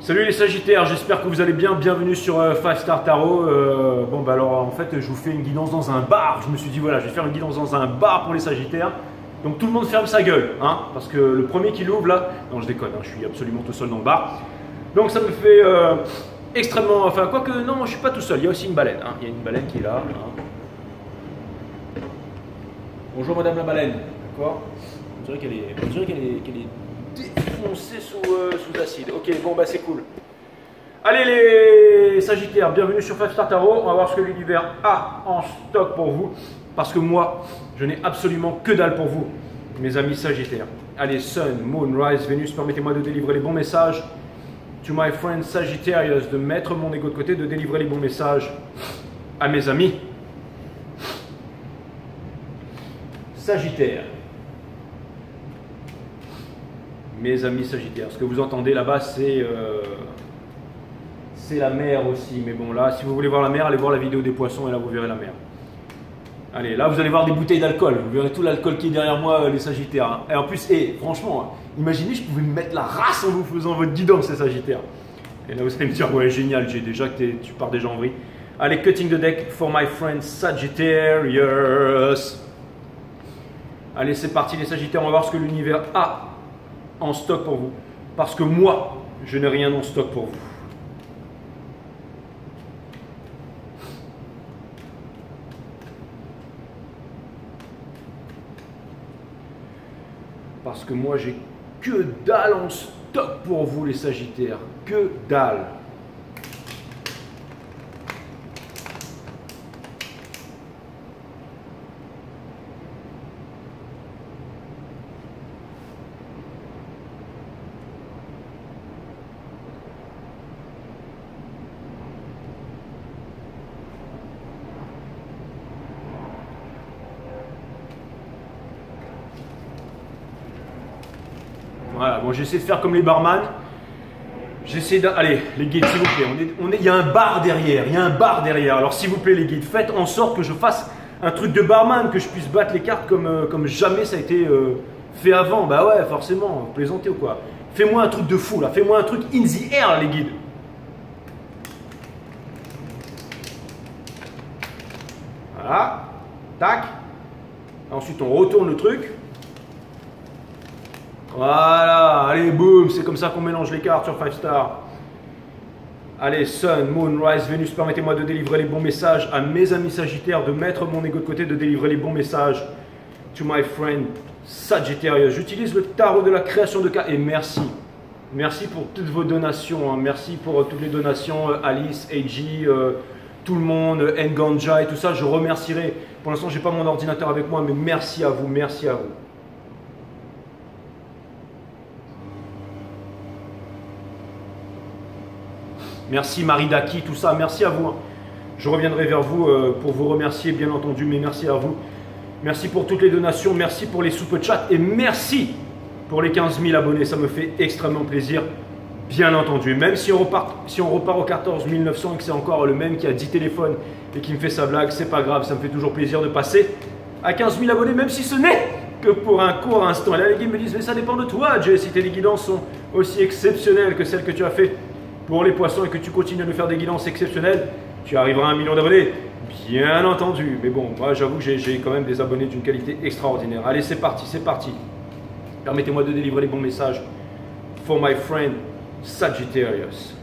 Salut les Sagittaires, j'espère que vous allez bien, bienvenue sur 5 Star Tarot. Bon bah alors en fait je vous fais une guidance dans un bar, je me suis dit voilà je vais faire une guidance dans un bar pour les Sagittaires. Donc tout le monde ferme sa gueule, hein, parce que le premier qui l'ouvre là, non je déconne, hein, je suis absolument tout seul dans le bar. Donc ça me fait extrêmement, enfin quoique non je suis pas tout seul, il y a aussi une baleine, hein. Il y a une baleine qui est là. Hein. Bonjour madame la baleine, d'accord. On dirait qu'elle est défoncée sous acide. Ok, bon bah c'est cool. Allez les Sagittaires, bienvenue sur 5 Star Tarot. On va voir ce que l'univers a en stock pour vous. Parce que moi, je n'ai absolument que dalle pour vous, mes amis Sagittaires. Allez, Sun, Moon, Rise, Vénus, permettez-moi de délivrer les bons messages. To my friends Sagittarius, de mettre mon ego de côté, de délivrer les bons messages à mes amis Sagittaires. Mes amis Sagittaires, ce que vous entendez là-bas, c'est la mer aussi. Mais bon, là, si vous voulez voir la mer, allez voir la vidéo des poissons et là, vous verrez la mer. Allez, là, vous allez voir des bouteilles d'alcool. Vous verrez tout l'alcool qui est derrière moi, les Sagittaires. Hein. Et en plus, franchement, imaginez, je pouvais me mettre la race en vous faisant votre guidance, les Sagittaires. Et là, vous allez me dire, ouais, génial, j'ai déjà que tu pars déjà en vrille. Allez, cutting the deck for my friend Sagittarius. Allez, c'est parti, les Sagittaires. On va voir ce que l'univers a en stock pour vous. Parce que moi, je n'ai rien en stock pour vous. Parce que moi, j'ai que dalle en stock pour vous, les Sagittaires. Que dalle. Voilà, bon, j'essaie de faire comme les barman. J'essaie de... Allez, les guides, s'il vous plaît. Il y a un bar derrière. Il y a un bar derrière. Alors, s'il vous plaît, les guides, faites en sorte que je fasse un truc de barman, que je puisse battre les cartes comme jamais ça a été fait avant. Bah ouais, forcément. Vous plaisantez ou quoi? Fais-moi un truc de fou, là. Fais-moi un truc in the air, les guides. Voilà. Tac. Ensuite, on retourne le truc. Voilà, allez, boum, c'est comme ça qu'on mélange les cartes sur 5 Star. Allez, Sun, Moon, Rise, Vénus, permettez-moi de délivrer les bons messages à mes amis Sagittaires, de mettre mon ego de côté, de délivrer les bons messages to my friend Sagittarius. J'utilise le tarot de la création de cartes et merci. Merci pour toutes vos donations, hein. Merci pour toutes les donations, Alice, AG, tout le monde, Nganja et tout ça, je remercierai. Pour l'instant, je n'ai pas mon ordinateur avec moi, mais merci à vous, merci à vous. Merci Maridaki, tout ça, merci à vous. Hein. Je reviendrai vers vous pour vous remercier, bien entendu, mais merci à vous. Merci pour toutes les donations, merci pour les super chats et merci pour les 15 000 abonnés. Ça me fait extrêmement plaisir, bien entendu. Même si on repart au 14 900 et que c'est encore le même qui a 10 téléphones et qui me fait sa blague, c'est pas grave, ça me fait toujours plaisir de passer à 15 000 abonnés, même si ce n'est que pour un court instant. Et là, les guides me disent, mais ça dépend de toi, Jay, si tes guidances sont aussi exceptionnelles que celles que tu as fait pour les poissons et que tu continues à nous faire des guidances exceptionnelles, tu arriveras à 1 million d'abonnés, bien entendu. Mais bon, moi j'avoue que j'ai quand même des abonnés d'une qualité extraordinaire. Allez, c'est parti, c'est parti. Permettez-moi de délivrer les bons messages for my friend Sagittarius.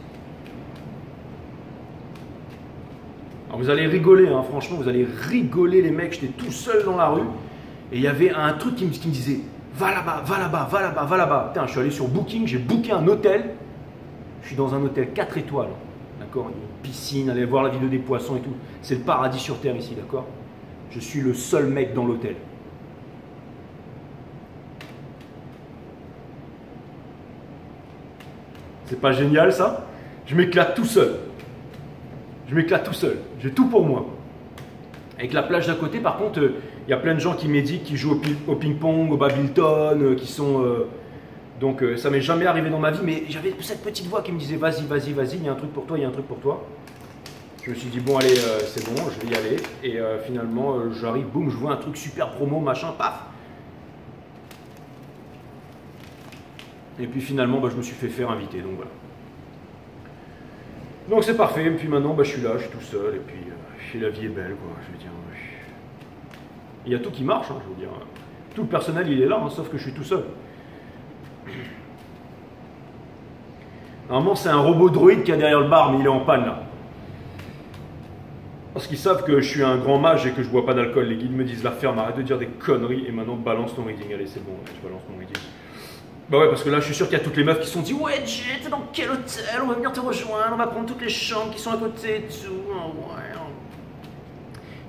Alors vous allez rigoler, hein, franchement, vous allez rigoler les mecs. J'étais tout seul dans la rue et il y avait un truc qui me disait va là-bas, va là-bas, va là-bas, va là-bas. Putain, je suis allé sur Booking, j'ai booké un hôtel. Je suis dans un hôtel 4 étoiles, d'accord? Il y a une piscine, allez voir la vidéo des poissons et tout. C'est le paradis sur terre ici, d'accord? Je suis le seul mec dans l'hôtel. C'est pas génial ça? Je m'éclate tout seul. Je m'éclate tout seul. J'ai tout pour moi. Avec la plage d'à côté, par contre, il y a plein de gens qui méditent, qui jouent au ping-pong, au badminton, qui sont... Donc ça m'est jamais arrivé dans ma vie, mais j'avais cette petite voix qui me disait vas-y, vas-y, vas-y, il y a un truc pour toi, il y a un truc pour toi. Je me suis dit bon allez, c'est bon, je vais y aller. Et finalement, j'arrive, boum, je vois un truc super promo, machin, paf. Et puis finalement, bah, je me suis fait faire inviter, donc voilà. Donc c'est parfait, et puis maintenant bah, je suis là, je suis tout seul, et puis la vie est belle, quoi, je veux dire. Il y a tout qui marche, hein, je veux dire. Tout le personnel il est là, hein, sauf que je suis tout seul. Normalement c'est un robot droïde qui est derrière le bar, mais il est en panne là. Parce qu'ils savent que je suis un grand mage et que je bois pas d'alcool. Les guides me disent la ferme, arrête de dire des conneries et maintenant balance ton reading. Allez c'est bon, je balance mon reading. Bah ouais, parce que là je suis sûr qu'il y a toutes les meufs qui se sont dit ouais Jay, t'es dans quel hôtel? On va venir te rejoindre, on va prendre toutes les chambres qui sont à côté et tout. Oh, ouais.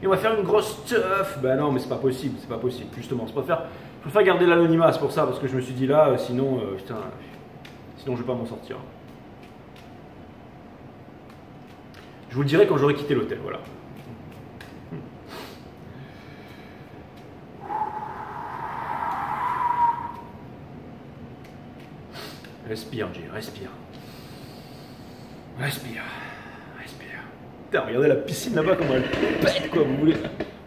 Et on va faire une grosse teuf. Bah non mais c'est pas possible, justement. Je préfère garder l'anonymat, c'est pour ça, parce que je me suis dit là, sinon, putain, sinon je vais pas m'en sortir. Je vous le dirai quand j'aurai quitté l'hôtel, voilà. Respire, Jay, respire. Respire. Respire. Putain, regardez la piscine là-bas, comment elle pète, quoi, vous voulez.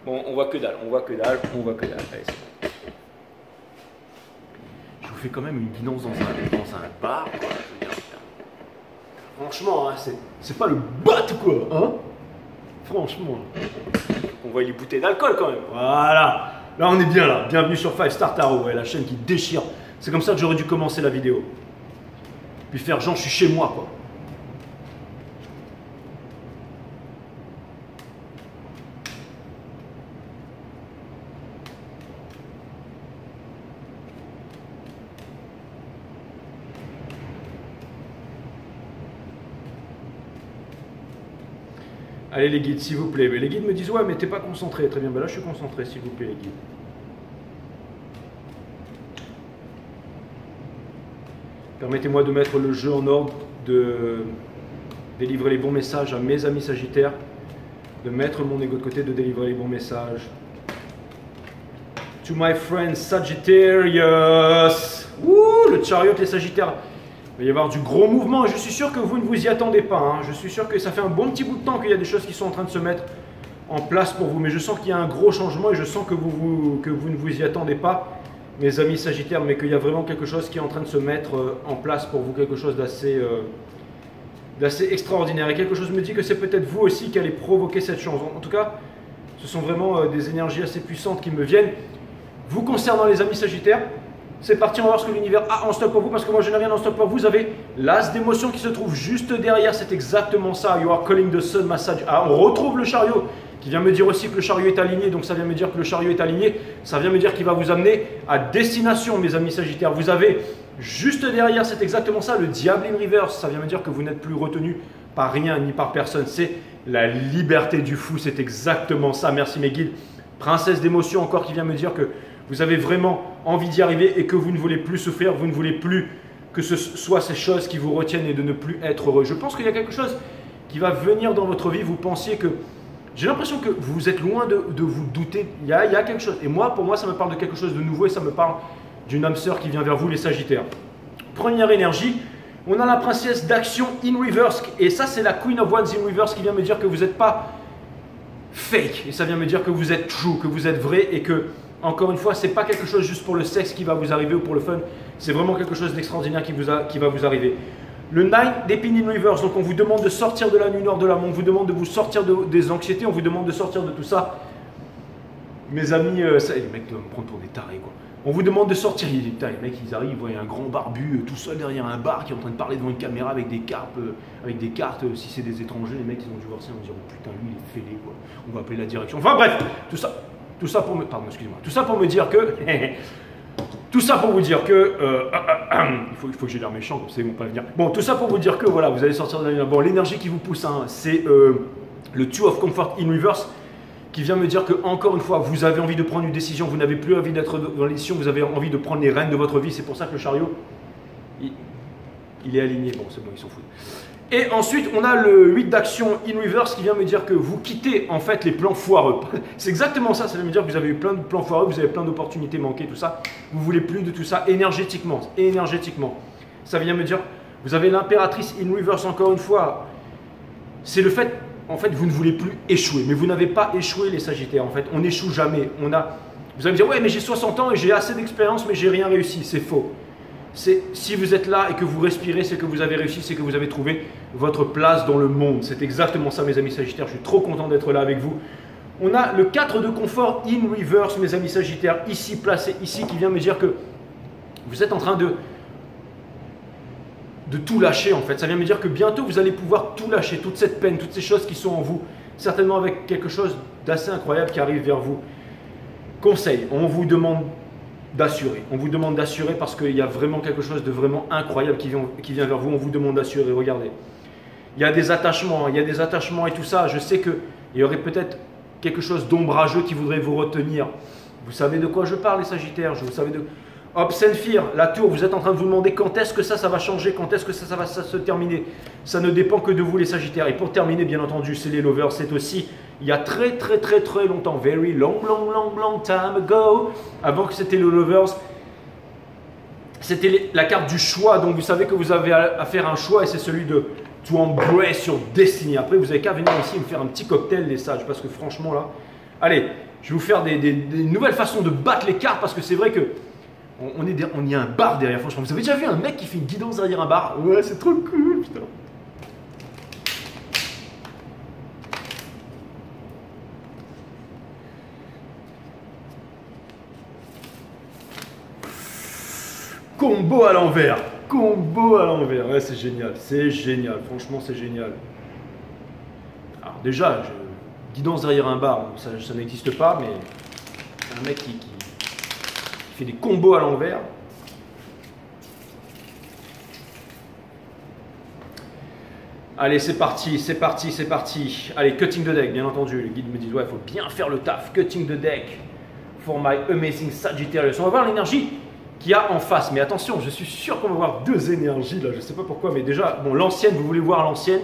Bon, on voit que dalle, on voit que dalle. Allez, c'est bon. Je vous fais quand même une guidance dans un bar, quoi. Je veux dire, putain. Franchement, hein, c'est pas le bat, quoi, hein. Franchement. On voit les bouteilles d'alcool, quand même. Voilà. Là, on est bien, là. Bienvenue sur 5 Star Tarot, ouais, la chaîne qui déchire. C'est comme ça que j'aurais dû commencer la vidéo. Puis faire genre, je suis chez moi, quoi. Allez les guides, s'il vous plaît. Mais les guides me disent, ouais, mais t'es pas concentré. Très bien, ben là, je suis concentré, s'il vous plaît, les guides. Permettez-moi de mettre le jeu en ordre, de délivrer les bons messages à mes amis sagittaires, de mettre mon ego de côté, de délivrer les bons messages. To my friends Sagittarius. Ouh, le chariot, les sagittaires. Il va y avoir du gros mouvement et je suis sûr que vous ne vous y attendez pas. Hein. Je suis sûr que ça fait un bon petit bout de temps qu'il y a des choses qui sont en train de se mettre en place pour vous. Mais je sens qu'il y a un gros changement et je sens que vous ne vous y attendez pas, mes amis sagittaires, mais qu'il y a vraiment quelque chose qui est en train de se mettre en place pour vous, quelque chose d'assez extraordinaire. Et quelque chose me dit que c'est peut-être vous aussi qui allez provoquer cette chose. En tout cas, ce sont vraiment des énergies assez puissantes qui me viennent. Vous concernant les amis sagittaires, c'est parti, on va voir ce que l'univers a en stock pour vous, parce que moi je n'ai rien en stock pour vous. Vous avez l'as d'émotion qui se trouve juste derrière, c'est exactement ça. You are calling the sun massage. Ah, on retrouve le chariot qui vient me dire aussi que le chariot est aligné, donc ça vient me dire que le chariot est aligné, ça vient me dire qu'il va vous amener à destination, mes amis sagittaires. Vous avez juste derrière, c'est exactement ça, le diable in reverse, ça vient me dire que vous n'êtes plus retenu par rien ni par personne, c'est la liberté du fou, c'est exactement ça. Merci mes guides. Princesse d'émotion encore qui vient me dire que vous avez vraiment envie d'y arriver et que vous ne voulez plus souffrir, vous ne voulez plus que ce soit ces choses qui vous retiennent et de ne plus être heureux. Je pense qu'il y a quelque chose qui va venir dans votre vie, vous pensiez que... J'ai l'impression que vous êtes loin de vous douter, il y a quelque chose. Et moi, pour moi, ça me parle de quelque chose de nouveau et ça me parle d'une âme sœur qui vient vers vous, les sagittaires. Première énergie, on a la princesse d'action in reverse. Et ça, c'est la Queen of Wands in reverse qui vient me dire que vous n'êtes pas fake. Et ça vient me dire que vous êtes true, que vous êtes vrai et que... Encore une fois, ce n'est pas quelque chose juste pour le sexe qui va vous arriver ou pour le fun. C'est vraiment quelque chose d'extraordinaire qui va vous arriver. Le 9 d'épines in reverse, donc on vous demande de sortir de la nuit noire de l'âme, on vous demande de vous sortir des anxiétés, on vous demande de sortir de tout ça. Mes amis, ça, les mecs doivent me prendre pour des tarés, quoi. On vous demande de sortir. Putain, les mecs, ils arrivent, ils voient un grand barbu tout seul derrière un bar qui est en train de parler devant une caméra avec des cartes. Si c'est des étrangers, les mecs, ils ont dû voir ça, ils vont dire oh, putain, lui, il est fêlé, quoi. On va appeler la direction. Enfin bref, tout ça pour me... Pardon, excusez-moi. Tout ça pour me dire que... tout ça pour vous dire que... il faut que j'ai l'air méchant, comme ça ils vont pas venir. Bon, tout ça pour vous dire que, voilà, vous allez sortir de la... Bon, l'énergie qui vous pousse, hein, c'est le Two of Comfort in Reverse, qui vient me dire que, encore une fois, vous avez envie de prendre une décision, vous n'avez plus envie d'être dans les décisions, vous avez envie de prendre les rênes de votre vie. C'est pour ça que le chariot, il est aligné. Bon, c'est bon, ils s'en foutent. Et ensuite, on a le 8 d'action in reverse qui vient me dire que vous quittez en fait les plans foireux. C'est exactement ça, ça veut me dire que vous avez eu plein de plans foireux, vous avez plein d'opportunités manquées, tout ça. Vous ne voulez plus de tout ça énergétiquement. Ça vient me dire, vous avez l'impératrice in reverse encore une fois. C'est le fait, en fait, vous ne voulez plus échouer. Mais vous n'avez pas échoué les Sagittaires, en fait. On n'échoue jamais. Vous allez me dire, ouais, mais j'ai 60 ans et j'ai assez d'expérience, mais j'ai rien réussi. C'est faux. Si vous êtes là et que vous respirez, c'est que vous avez réussi, c'est que vous avez trouvé votre place dans le monde. C'est exactement ça, mes amis Sagittaires. Je suis trop content d'être là avec vous. On a le 4 de confort in reverse, mes amis Sagittaires, ici placé, ici, qui vient me dire que vous êtes en train de tout lâcher en fait. Ça vient me dire que bientôt vous allez pouvoir tout lâcher, toute cette peine, toutes ces choses qui sont en vous, certainement avec quelque chose d'assez incroyable qui arrive vers vous. Conseil, on vous demande d'assurer. On vous demande d'assurer parce qu'il y a vraiment quelque chose de vraiment incroyable qui vient vers vous. On vous demande d'assurer. Regardez, il y a des attachements et tout ça. Je sais qu'il y aurait peut-être quelque chose d'ombrageux qui voudrait vous retenir. Vous savez de quoi je parle, les Sagittaires. Vous savez de Obscene Fear, la tour. Vous êtes en train de vous demander quand est-ce que ça va changer, quand est-ce que ça va se terminer. Ça ne dépend que de vous, les Sagittaires. Et pour terminer, bien entendu, c'est les lovers. C'est aussi il y a très longtemps, very long time ago, avant que c'était le lovers, c'était la carte du choix. Donc vous savez que vous avez à faire un choix et c'est celui de to embrace your destiny. Après vous avez qu'à venir ici me faire un petit cocktail, les sages, parce que franchement là, allez, je vais vous faire des nouvelles façons de battre les cartes, parce que c'est vrai que on y a un bar derrière. Franchement, vous avez déjà vu un mec qui fait une guidance derrière un bar? Ouais, c'est trop cool, putain. Combo à l'envers, ouais, c'est génial, franchement c'est génial. Alors déjà, guidance derrière un bar, ça n'existe pas, mais c'est un mec qui fait des combos à l'envers. Allez, c'est parti. Allez, cutting the deck, bien entendu. Le guide me dit, ouais, il faut bien faire le taf. Cutting the deck for my amazing Sagittarius. On va voir l'énergie qu'il y a en face. Mais attention, je suis sûr qu'on va voir deux énergies là. Je ne sais pas pourquoi, mais déjà, bon, l'ancienne, vous voulez voir l'ancienne?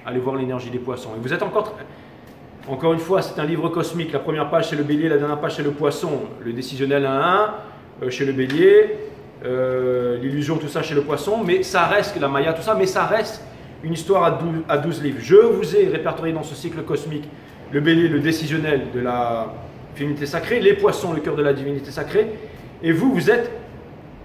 Allez voir l'énergie des poissons. Et vous êtes encore une fois, c'est un livre cosmique. La première page, c'est le bélier. La dernière page, c'est le poisson. Le décisionnel 1-1 chez le bélier. L'illusion, tout ça chez le poisson. Mais ça reste, la Maya, tout ça, mais ça reste une histoire à 12 livres. Je vous ai répertorié dans ce cycle cosmique le bélier, le décisionnel de la féminité sacrée, les poissons, le cœur de la divinité sacrée. Et vous êtes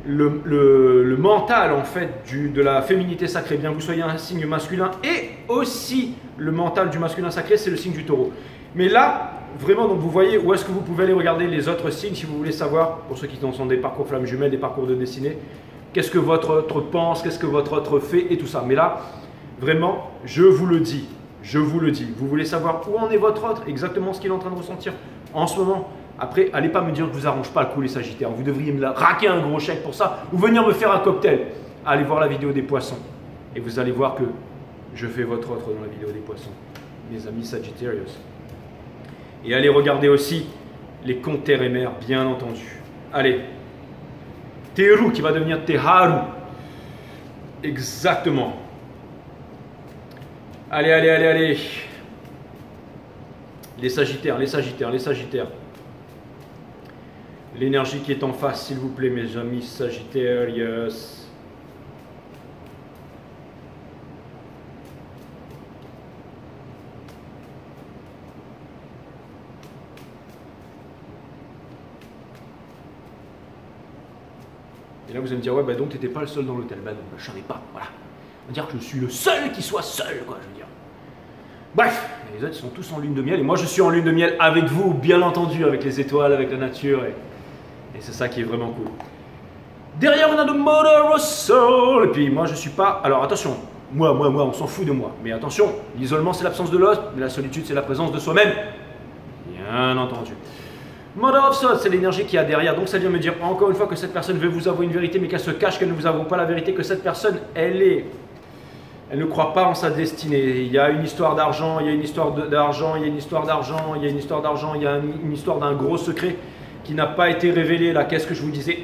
le mental en fait de la féminité sacrée, bien que vous soyez un signe masculin, et aussi le mental du masculin sacré, c'est le signe du taureau. Mais là, vraiment, donc vous voyez où est-ce que vous pouvez aller regarder les autres signes si vous voulez savoir, pour ceux qui sont des parcours flammes jumelles, des parcours de destinée, qu'est-ce que votre autre pense, qu'est-ce que votre autre fait et tout ça. Mais là, vraiment, je vous le dis, vous voulez savoir où en est votre autre, exactement ce qu'il est en train de ressentir en ce moment. Après, allez pas me dire que vous arrange pas le coup les Sagittaires. Vous devriez me raquer un gros chèque pour ça ou venir me faire un cocktail. Allez voir la vidéo des poissons et vous allez voir que je fais votre autre dans la vidéo des poissons, mes amis Sagittarius. Et allez regarder aussi les contes terre et mer, bien entendu. Allez, Teru qui va devenir Teharu. Exactement. Allez. Les Sagittaires. L'énergie qui est en face, s'il vous plaît, mes amis Sagittarius. Et là, vous allez me dire, ouais, bah donc, tu n'étais pas le seul dans l'hôtel. Bah non, bah, je n'en ai pas, voilà. On va dire que je suis le seul qui soit seul, quoi, je veux dire. Bref, les autres sont tous en lune de miel, et moi, je suis en lune de miel avec vous, bien entendu, avec les étoiles, avec la nature, et c'est ça qui est vraiment cool. Derrière, on a The Mother of Soul. Et puis, moi, je suis pas... Alors, attention, moi, on s'en fout de moi. Mais attention, l'isolement, c'est l'absence de l'autre, mais la solitude, c'est la présence de soi-même. Bien entendu. Mother of Soul, c'est l'énergie qu'il y a derrière. Donc, ça vient me dire, encore une fois, que cette personne veut vous avouer une vérité, mais qu'elle se cache, qu'elle ne vous avoue pas la vérité, que cette personne, elle ne croit pas en sa destinée. Il y a une histoire d'argent, il y a une histoire d'argent, il y a une histoire d'argent, il y a une histoire d'argent, il y a une histoire d'un gros secret qui n'a pas été révélé. Là, qu'est-ce que je vous disais?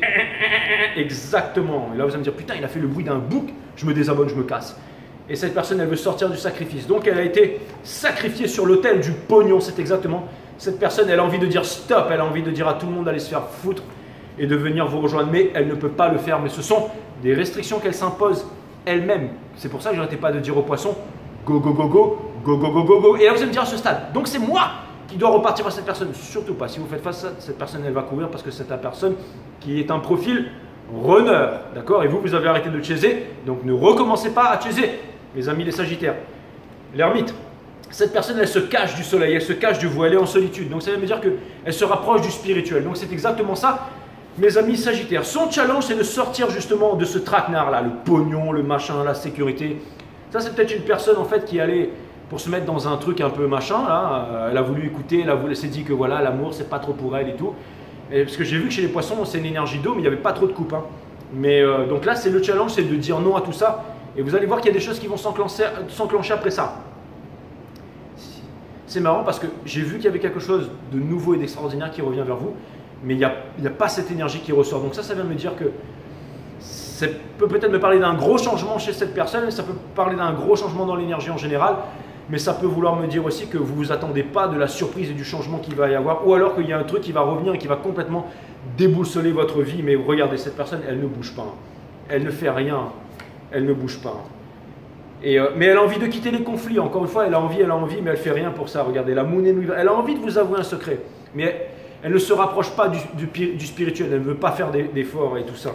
Exactement. Et là, vous allez me dire, putain, il a fait le bruit d'un bouc, je me désabonne, je me casse. Et cette personne, elle veut sortir du sacrifice. Donc, elle a été sacrifiée sur l'autel du pognon. C'est exactement. Cette personne, elle a envie de dire stop, elle a envie de dire à tout le monde d'aller se faire foutre et de venir vous rejoindre. Mais elle ne peut pas le faire. Mais ce sont des restrictions qu'elle s'impose elle-même. C'est pour ça que je n'arrêtais pas de dire aux poissons, go, go, go, go, go, go, go, go, go. Et là, vous allez me dire à ce stade, donc c'est moi qui dois repartir à cette personne. Surtout pas. Si vous faites face à cette personne, elle va courir parce que c'est la personne qui est un profil runner, d'accord? Et vous, vous avez arrêté de chaser, donc ne recommencez pas à chaser, mes amis les Sagittaires. L'ermite, cette personne, elle se cache du soleil, elle se cache du voile, elle est en solitude. Donc ça veut dire qu'elle se rapproche du spirituel. Donc c'est exactement ça, mes amis Sagittaires. Son challenge, c'est de sortir justement de ce traquenard-là, le pognon, le machin, la sécurité. Ça, c'est peut-être une personne en fait qui allait pour se mettre dans un truc un peu machin, là. Elle a voulu écouter, elle s'est dit que voilà, l'amour, c'est pas trop pour elle et tout. Et parce que j'ai vu que chez les poissons, c'est une énergie d'eau, mais il n'y avait pas trop de coupe. Hein. Mais donc là, c'est le challenge, c'est de dire non à tout ça. Et vous allez voir qu'il y a des choses qui vont s'enclencher après ça. C'est marrant parce que j'ai vu qu'il y avait quelque chose de nouveau et d'extraordinaire qui revient vers vous, mais il n'y a pas cette énergie qui ressort. Donc ça vient me dire que ça peut peut-être me parler d'un gros changement chez cette personne, ça peut parler d'un gros changement dans l'énergie en général, mais ça peut vouloir me dire aussi que vous ne vous attendez pas de la surprise et du changement qu'il va y avoir, ou alors qu'il y a un truc qui va revenir et qui va complètement déboussoler votre vie. Mais regardez, cette personne, elle ne bouge pas. Elle ne fait rien. Elle ne bouge pas. Mais elle a envie de quitter les conflits. Encore une fois, elle a envie, mais elle ne fait rien pour ça. Regardez, la Moon, elle a envie de vous avouer un secret. Mais elle ne se rapproche pas du spirituel. Elle ne veut pas faire d'efforts et tout ça.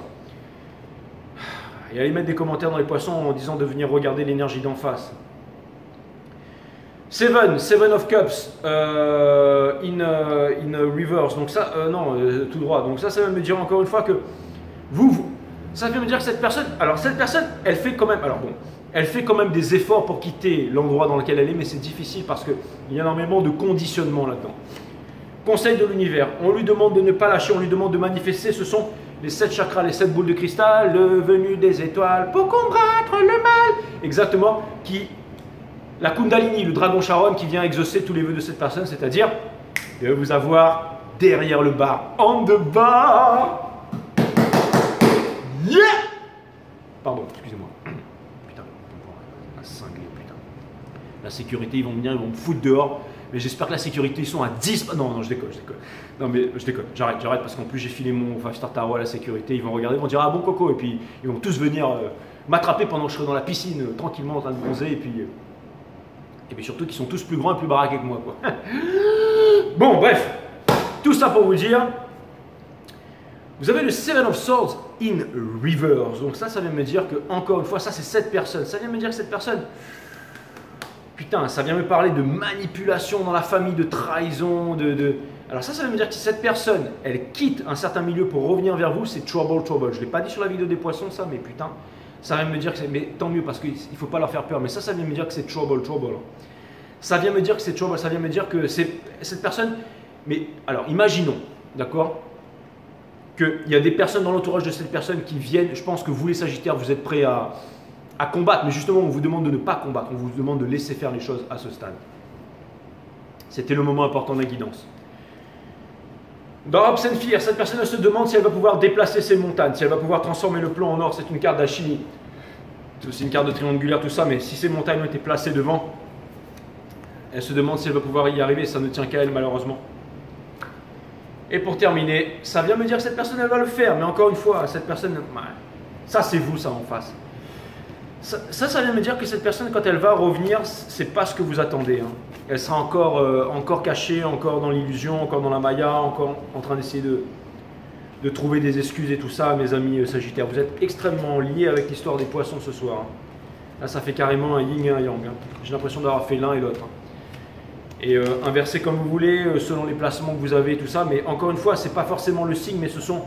Et allez mettre des commentaires dans les poissons en disant de venir regarder l'énergie d'en face. Seven of Cups in reverse. Donc ça, tout droit. Donc ça va me dire encore une fois que ça veut me dire que cette personne, elle fait quand même, elle fait quand même des efforts pour quitter l'endroit dans lequel elle est, mais c'est difficile parce qu'il y a énormément de conditionnement là-dedans. Conseil de l'univers, on lui demande de ne pas lâcher, on lui demande de manifester, ce sont les 7 chakras, les 7 boules de cristal, le venu des étoiles, pour combattre le mal. Exactement, la Kundalini, le dragon Charon qui vient exaucer tous les vœux de cette personne, c'est-à-dire de vous avoir derrière le bar, on the bar. Yeah! Pardon, excusez-moi. Putain, la cinglée, putain. La sécurité, ils vont venir, ils vont me foutre dehors. Mais j'espère que la sécurité, ils sont à 10. Non, je déconne. Non, mais je déconne. J'arrête parce qu'en plus, j'ai filé mon 5-star tarot à la sécurité. Ils vont regarder, ils vont dire ah bon coco. Et puis, ils vont tous venir m'attraper pendant que je serai dans la piscine, tranquillement en train de bronzer. Et puis surtout qu'ils sont tous plus grands et plus baraqués que moi, quoi. Bon, bref. Tout ça pour vous dire. Vous avez le Seven of Swords in reverse. Donc ça vient me dire que, encore une fois, ça c'est cette personne. Ça vient me dire que cette personne, putain, ça vient me parler de manipulation dans la famille, de trahison, Alors ça vient me dire que si cette personne, elle quitte un certain milieu pour revenir vers vous, c'est trouble. Je ne l'ai pas dit sur la vidéo des poissons, ça, mais putain, ça vient me dire que c'est... Mais tant mieux, parce qu'il ne faut pas leur faire peur. Mais ça vient me dire que c'est trouble. Ça vient me dire que c'est trouble, ça vient me dire que c'est cette personne... Mais alors, imaginons, d'accord, qu'il y a des personnes dans l'entourage de cette personne qui viennent, je pense que vous les Sagittaires, vous êtes prêts à combattre, mais justement on vous demande de ne pas combattre, on vous demande de laisser faire les choses à ce stade. C'était le moment important de la guidance. Dans Hopes and Fear, cette personne se demande si elle va pouvoir déplacer ses montagnes, si elle va pouvoir transformer le plan en or. C'est une carte d'alchimie, c'est aussi une carte de triangulaire, tout ça, mais si ces montagnes ont été placées devant, elle se demande si elle va pouvoir y arriver, ça ne tient qu'à elle malheureusement. Et pour terminer, ça vient me dire que cette personne, elle va le faire. Mais encore une fois, cette personne, ça c'est vous, ça en face. Ça vient me dire que cette personne, quand elle va revenir, c'est pas ce que vous attendez. Hein. Elle sera encore cachée, encore dans l'illusion, encore dans la maya, encore en train d'essayer de trouver des excuses et tout ça, mes amis Sagittaires. Vous êtes extrêmement liés avec l'histoire des poissons ce soir. Hein. Là, ça fait carrément un yin et un yang. Hein. J'ai l'impression d'avoir fait l'un et l'autre. Hein. Et inverser comme vous voulez, selon les placements que vous avez et tout ça. Mais encore une fois, ce n'est pas forcément le signe, mais ce sont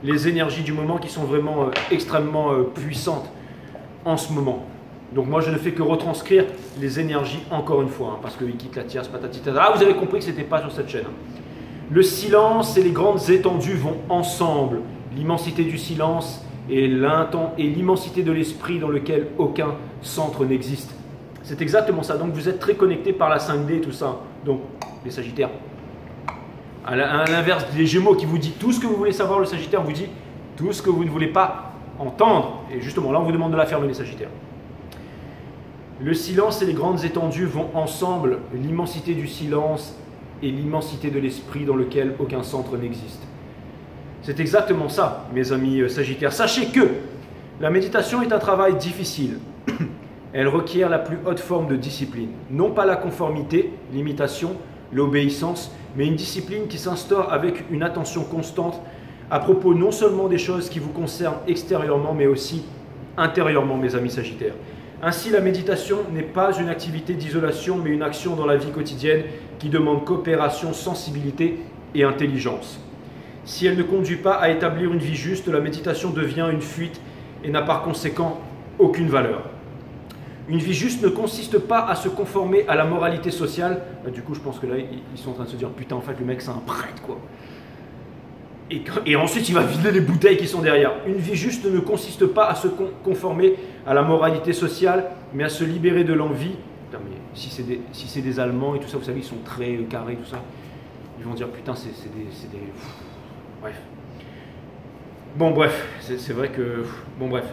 les énergies du moment qui sont vraiment extrêmement puissantes en ce moment. Donc moi, je ne fais que retranscrire les énergies encore une fois, hein, parce qu'il quitte la tierce, patati patata. Ah, vous avez compris que ce n'était pas sur cette chaîne. Hein. Le silence et les grandes étendues vont ensemble. L'immensité du silence et l'immensité de l'esprit dans lequel aucun centre n'existe. C'est exactement ça. Donc vous êtes très connectés par la 5D et tout ça. Donc les Sagittaires. À l'inverse des Gémeaux qui vous dit tout ce que vous voulez savoir, le Sagittaire vous dit tout ce que vous ne voulez pas entendre. Et justement, là on vous demande de la fermer, les Sagittaires. Le silence et les grandes étendues vont ensemble. L'immensité du silence et l'immensité de l'esprit dans lequel aucun centre n'existe. C'est exactement ça, mes amis Sagittaires. Sachez que la méditation est un travail difficile. Elle requiert la plus haute forme de discipline. Non pas la conformité, l'imitation, l'obéissance, mais une discipline qui s'instaure avec une attention constante à propos non seulement des choses qui vous concernent extérieurement, mais aussi intérieurement, mes amis Sagittaires. Ainsi, la méditation n'est pas une activité d'isolation, mais une action dans la vie quotidienne qui demande coopération, sensibilité et intelligence. Si elle ne conduit pas à établir une vie juste, la méditation devient une fuite et n'a par conséquent aucune valeur. Une vie juste ne consiste pas à se conformer à la moralité sociale. Du coup, je pense que là, ils sont en train de se dire « Putain, en fait, le mec, c'est un prêtre, quoi. » Et ensuite, il va vider les bouteilles qui sont derrière. Une vie juste ne consiste pas à se conformer à la moralité sociale, mais à se libérer de l'envie. Putain, mais si c'est des Allemands et tout ça, vous savez, ils sont très carrés, tout ça. Ils vont dire « Putain, c'est des... » Bref. Bon, bref. C'est vrai que... Bon, bref.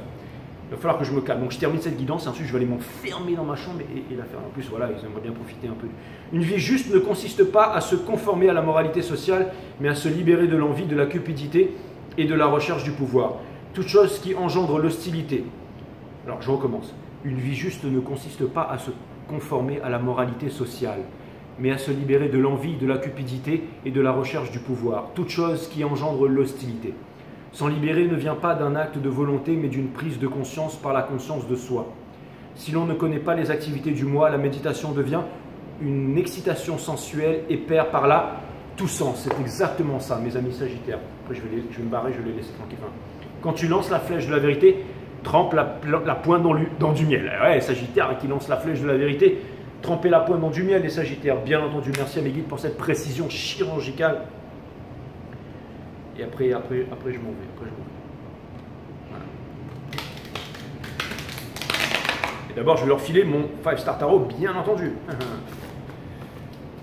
Il va falloir que je me calme. Donc je termine cette guidance et ensuite je vais aller m'enfermer dans ma chambre et la faire. En plus, voilà, ils aimeraient bien profiter un peu. Une vie juste ne consiste pas à se conformer à la moralité sociale, mais à se libérer de l'envie, de la cupidité et de la recherche du pouvoir. Toute chose qui engendre l'hostilité. Alors je recommence. Une vie juste ne consiste pas à se conformer à la moralité sociale, mais à se libérer de l'envie, de la cupidité et de la recherche du pouvoir. Toute chose qui engendre l'hostilité. S'en libérer ne vient pas d'un acte de volonté, mais d'une prise de conscience par la conscience de soi. Si l'on ne connaît pas les activités du moi, la méditation devient une excitation sensuelle et perd par là tout sens. C'est exactement ça, mes amis Sagittaires. Après, je vais me barrer, je vais les laisser tranquilles. Quand tu lances la flèche de la vérité, trempe la pointe dans du miel. Ouais, Sagittaire qui lance la flèche de la vérité, trempez la pointe dans du miel, les Sagittaires. Bien entendu, merci à mes guides pour cette précision chirurgicale. Et après, je m'en vais. Voilà. Et d'abord, je vais leur filer mon 5-star tarot, bien entendu.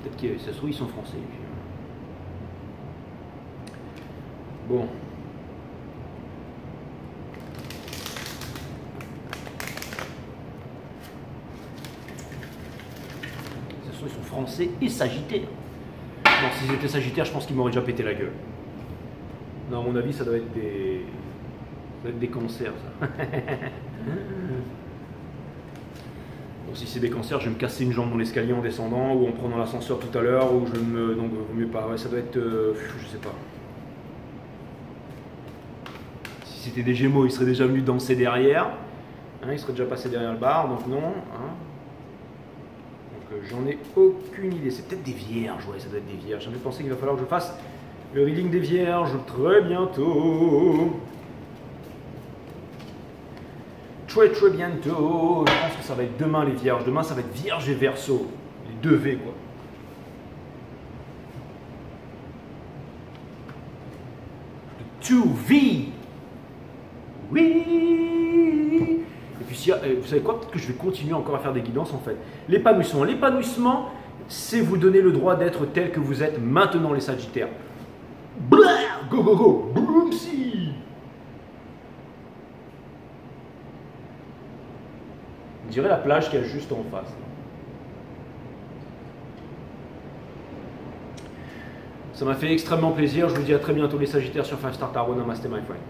Peut-être que ça se trouve, ils sont français. Bon. Ça se trouve, ils sont français et sagittaires. Non, s'ils étaient sagittaires, je pense qu'ils m'auraient déjà pété la gueule. Non, à mon avis, ça doit être des cancers, ça. Donc, si c'est des cancers, je vais me casser une jambe dans l'escalier en descendant, ou en prenant l'ascenseur tout à l'heure, ou je me... Donc, vaut mieux pas. Ouais, ça doit être... je sais pas. Si c'était des Gémeaux, ils seraient déjà venus danser derrière. Hein, ils seraient déjà passés derrière le bar, donc non. Hein. Donc, j'en ai aucune idée. C'est peut-être des Vierges, ouais, ça doit être des Vierges. J'avais pensé qu'il va falloir que je fasse le reading des Vierges très bientôt. Très bientôt. Je pense que ça va être demain les Vierges. Demain ça va être Vierge et Verseau. Les 2 V quoi. The 2V. Oui. Et puis si, vous savez quoi, peut-être que je vais continuer encore à faire des guidances en fait. L'épanouissement. L'épanouissement, c'est vous donner le droit d'être tel que vous êtes maintenant les Sagittaires. Blair, go go go, boum si. On dirait la plage qu'il y a juste en face. Ça m'a fait extrêmement plaisir. Je vous dis à très bientôt les Sagittaires sur 5-star tarot. Namaste my friend.